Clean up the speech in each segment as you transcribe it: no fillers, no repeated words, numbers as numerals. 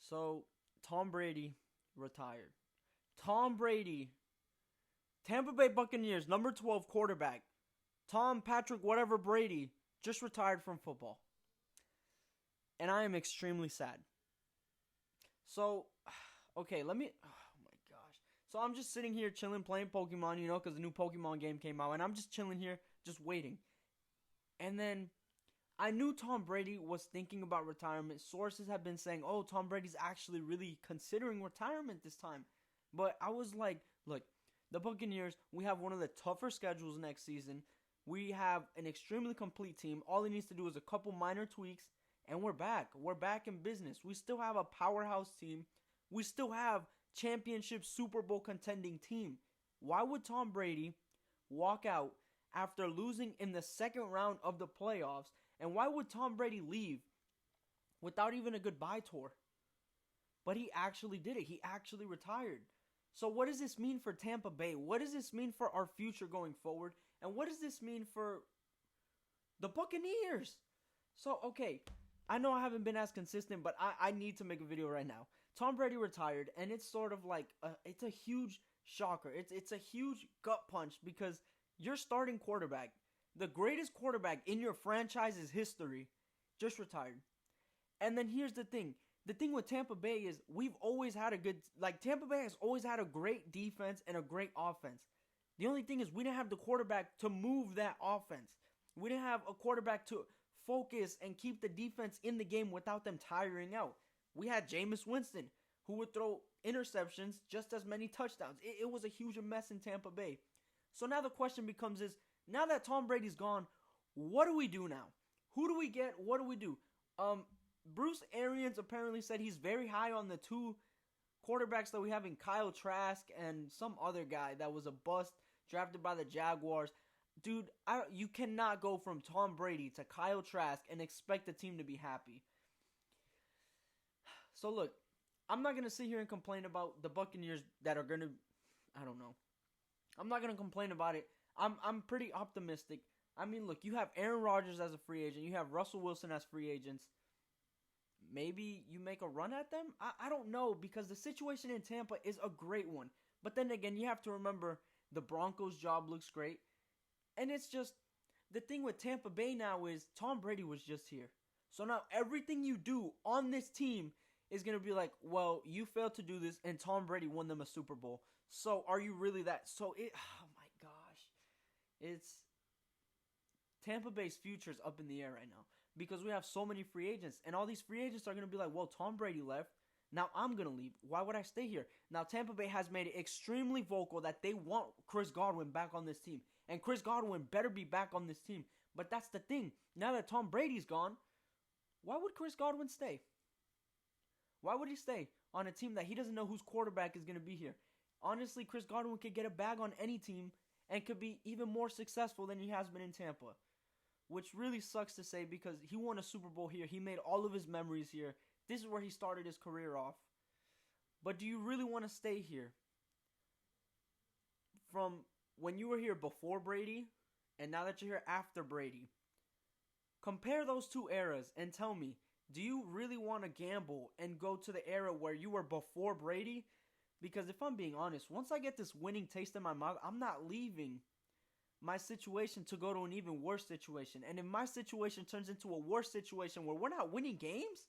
So, Tom Brady retired. Tom Brady, Tampa Bay Buccaneers, number 12 quarterback. Tom Patrick, whatever Brady, just retired from football. And I am extremely sad. So, okay, let me. Oh my gosh. So I'm just sitting here chilling, playing Pokemon, because the new Pokemon game came out, and I'm just chilling here, just waiting. And then I knew Tom Brady was thinking about retirement. Sources have been saying, oh, Tom Brady's actually really considering retirement this time. But I was like, look, the Buccaneers, we have one of the tougher schedules next season. We have an extremely complete team. All he needs to do is a couple minor tweaks, and we're back. We're back in business. We still have a powerhouse team. We still have championship Super Bowl contending team. Why would Tom Brady walk out after losing in the second round of the playoffs? And why would Tom Brady leave without even a goodbye tour? But he actually did it. He actually retired. So what does this mean for Tampa Bay? What does this mean for our future going forward? And what does this mean for the Buccaneers? So, okay, I know I haven't been as consistent, but I need to make a video right now. Tom Brady retired, and it's sort of like, it's a huge shocker. It's a huge gut punch because your starting quarterback, the greatest quarterback in your franchise's history, just retired. And then here's the thing. The thing with Tampa Bay is we've always had Tampa Bay has always had a great defense and a great offense. The only thing is we didn't have the quarterback to move that offense. We didn't have a quarterback to focus and keep the defense in the game without them tiring out. We had Jameis Winston, who would throw interceptions just as many touchdowns. It was a huge mess in Tampa Bay. So now the question becomes is, now that Tom Brady's gone, what do we do now? Who do we get? What do we do? Bruce Arians apparently said he's very high on the two quarterbacks that we have in Kyle Trask and some other guy that was a bust drafted by the Jaguars. Dude, you cannot go from Tom Brady to Kyle Trask and expect the team to be happy. So look, I'm not going to sit here and complain about the Buccaneers that are going to, I don't know. I'm not going to complain about it. I'm pretty optimistic. I mean, look, you have Aaron Rodgers as a free agent. You have Russell Wilson as free agents. Maybe you make a run at them? I don't know, because the situation in Tampa is a great one. But then again, you have to remember the Broncos' job looks great. And it's just, the thing with Tampa Bay now is Tom Brady was just here. So now everything you do on this team is going to be like, well, you failed to do this and Tom Brady won them a Super Bowl. So are you really that? Oh my gosh. It's Tampa Bay's future is up in the air right now because we have so many free agents. And all these free agents are going to be like, well, Tom Brady left. Now I'm going to leave. Why would I stay here? Now Tampa Bay has made it extremely vocal that they want Chris Godwin back on this team. And Chris Godwin better be back on this team. But that's the thing. Now that Tom Brady's gone, why would Chris Godwin stay? Why would he stay on a team that he doesn't know whose quarterback is going to be here? Honestly, Chris Godwin could get a bag on any team and could be even more successful than he has been in Tampa. Which really sucks to say because he won a Super Bowl here. He made all of his memories here. This is where he started his career off. But do you really want to stay here? From when you were here before Brady and now that you're here after Brady. Compare those two eras and tell me, do you really want to gamble and go to the era where you were before Brady? Because if I'm being honest, once I get this winning taste in my mouth, I'm not leaving my situation to go to an even worse situation. And if my situation turns into a worse situation where we're not winning games,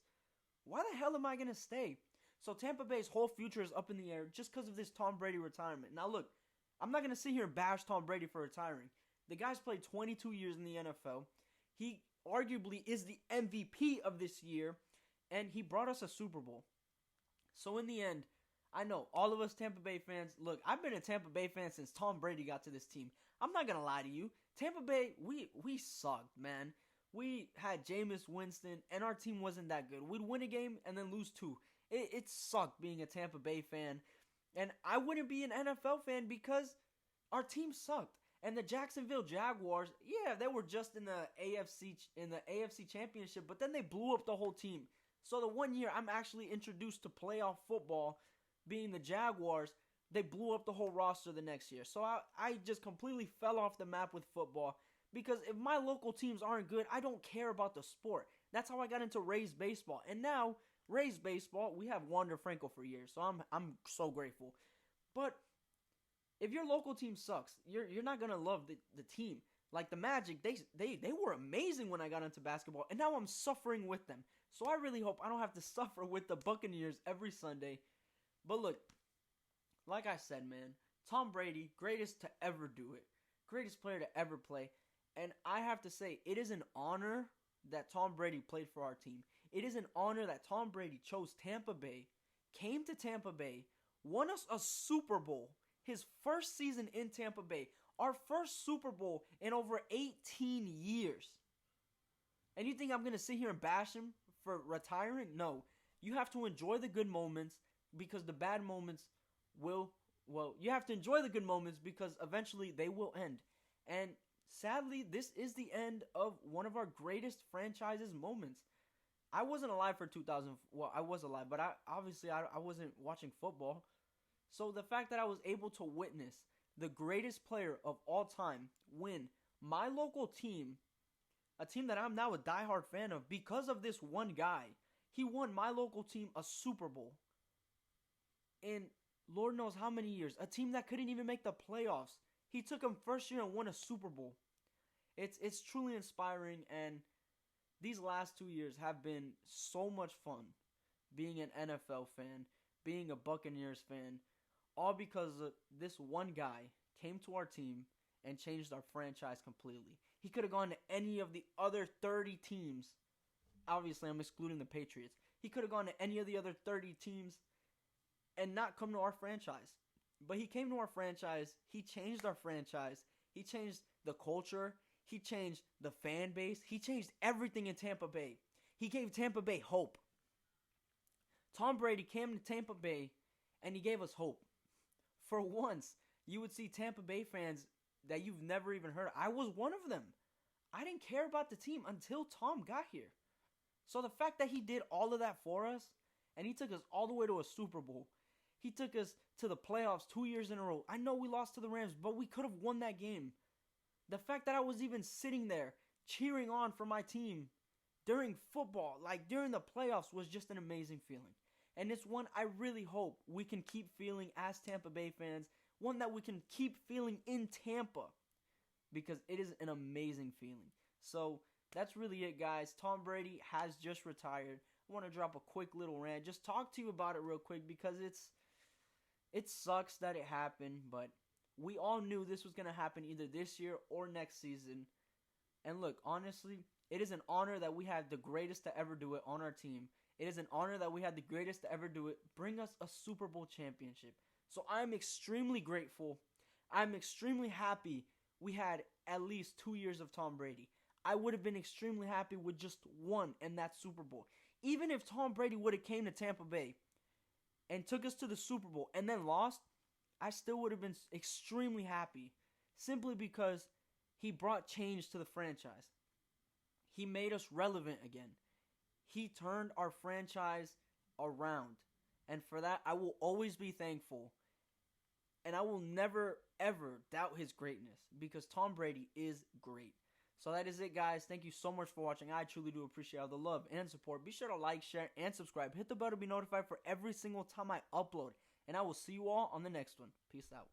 why the hell am I going to stay? So Tampa Bay's whole future is up in the air just because of this Tom Brady retirement. Now look, I'm not going to sit here and bash Tom Brady for retiring. The guy's played 22 years in the NFL. He arguably is the MVP of this year, and he brought us a Super Bowl. So in the end, I know all of us Tampa Bay fans, look, I've been a Tampa Bay fan since Tom Brady got to this team. I'm not going to lie to you. Tampa Bay, we sucked, man. We had Jameis Winston, and our team wasn't that good. We'd win a game and then lose two. It sucked being a Tampa Bay fan. And I wouldn't be an NFL fan because our team sucked. And the Jacksonville Jaguars, yeah, they were just in the AFC Championship, but then they blew up the whole team. So the one year I'm actually introduced to playoff football, being the Jaguars, they blew up the whole roster the next year. So I just completely fell off the map with football because if my local teams aren't good, I don't care about the sport. That's how I got into Rays baseball. And now Rays baseball, we have Wander Franco for years, so I'm so grateful. But if your local team sucks, you're not gonna love the team. Like the Magic, they were amazing when I got into basketball, and now I'm suffering with them. So I really hope I don't have to suffer with the Buccaneers every Sunday. But look, like I said, man, Tom Brady, greatest to ever do it, greatest player to ever play, and I have to say, it is an honor that Tom Brady played for our team. It is an honor that Tom Brady chose Tampa Bay, came to Tampa Bay, won us a Super Bowl, his first season in Tampa Bay, our first Super Bowl in over 18 years. And you think I'm going to sit here and bash him for retiring? No. You have to enjoy the good moments because the bad moments you have to enjoy the good moments because eventually they will end. And sadly, this is the end of one of our greatest franchises moments. I wasn't alive for 2000. Well, I was alive, but I wasn't watching football. So the fact that I was able to witness the greatest player of all time win my local team, a team that I'm now a diehard fan of because of this one guy. He won my local team a Super Bowl in Lord knows how many years. A team that couldn't even make the playoffs. He took them first year and won a Super Bowl. It's truly inspiring, and these last 2 years have been so much fun. Being an NFL fan, being a Buccaneers fan, all because this one guy came to our team and changed our franchise completely. He could have gone to any of the other 30 teams. Obviously, I'm excluding the Patriots. He could have gone to any of the other 30 teams and not come to our franchise. But he came to our franchise. He changed our franchise. He changed the culture. He changed the fan base. He changed everything in Tampa Bay. He gave Tampa Bay hope. Tom Brady came to Tampa Bay and he gave us hope. For once, you would see Tampa Bay fans that you've never even heard of. I was one of them. I didn't care about the team until Tom got here. So the fact that he did all of that for us, and he took us all the way to a Super Bowl. He took us to the playoffs 2 years in a row. I know we lost to the Rams, but we could have won that game. The fact that I was even sitting there cheering on for my team during football, like during the playoffs, was just an amazing feeling. And it's one I really hope we can keep feeling as Tampa Bay fans. One that we can keep feeling in Tampa. Because it is an amazing feeling. So that's really it, guys. Tom Brady has just retired. I want to drop a quick little rant. Just talk to you about it real quick because it sucks that it happened. But we all knew this was going to happen either this year or next season. And look, honestly, it is an honor that we had the greatest to ever do it on our team. It is an honor that we had the greatest to ever do it. Bring us a Super Bowl championship. So I'm extremely grateful. I'm extremely happy we had at least 2 years of Tom Brady. I would have been extremely happy with just one, and that's Super Bowl. Even if Tom Brady would have came to Tampa Bay and took us to the Super Bowl and then lost, I still would have been extremely happy simply because he brought change to the franchise. He made us relevant again. He turned our franchise around. And for that, I will always be thankful. And I will never, ever doubt his greatness because Tom Brady is great. So that is it, guys. Thank you so much for watching. I truly do appreciate all the love and support. Be sure to like, share, and subscribe. Hit the bell to be notified for every single time I upload. And I will see you all on the next one. Peace out.